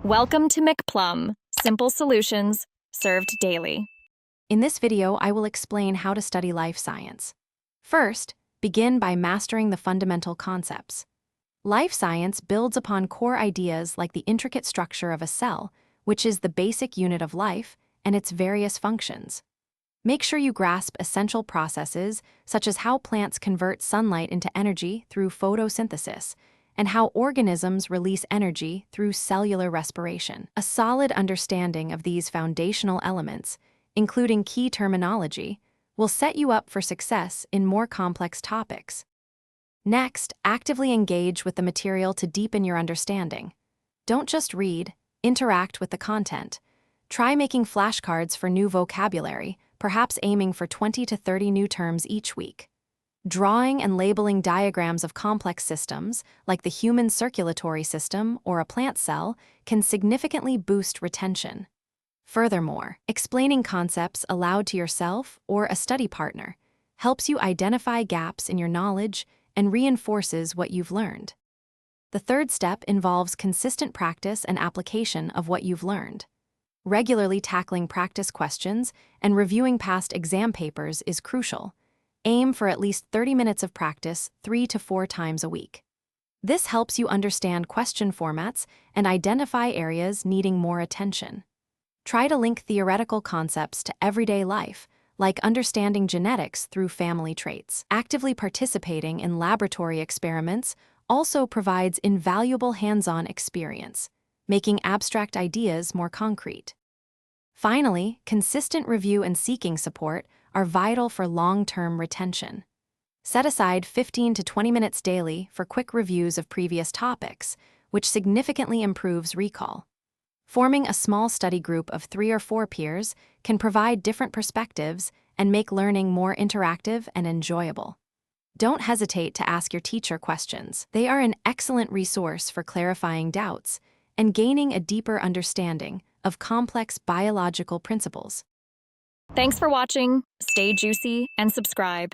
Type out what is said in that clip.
Welcome to McPlum, simple solutions served daily. In this video, I will explain how to study life science. First, begin by mastering the fundamental concepts. Life science builds upon core ideas like the intricate structure of a cell, which is the basic unit of life, and its various functions. Make sure you grasp essential processes, such as how plants convert sunlight into energy through photosynthesis, and how organisms release energy through cellular respiration. A solid understanding of these foundational elements, including key terminology, will set you up for success in more complex topics. Next, actively engage with the material to deepen your understanding. Don't just read, interact with the content. Try making flashcards for new vocabulary, perhaps aiming for 20 to 30 new terms each week. Drawing and labeling diagrams of complex systems, like the human circulatory system or a plant cell, can significantly boost retention. Furthermore, explaining concepts aloud to yourself or a study partner helps you identify gaps in your knowledge and reinforces what you've learned. The third step involves consistent practice and application of what you've learned. Regularly tackling practice questions and reviewing past exam papers is crucial. Aim for at least 30 minutes of practice 3 to 4 times a week. This helps you understand question formats and identify areas needing more attention. Try to link theoretical concepts to everyday life, like understanding genetics through family traits. Actively participating in laboratory experiments also provides invaluable hands-on experience, making abstract ideas more concrete. Finally, consistent review and seeking support are vital for long-term retention. Set aside 15 to 20 minutes daily for quick reviews of previous topics, which significantly improves recall. Forming a small study group of 3 or 4 peers can provide different perspectives and make learning more interactive and enjoyable. Don't hesitate to ask your teacher questions. They are an excellent resource for clarifying doubts and gaining a deeper understanding of complex biological principles. Thanks for watching. Stay juicy and subscribe.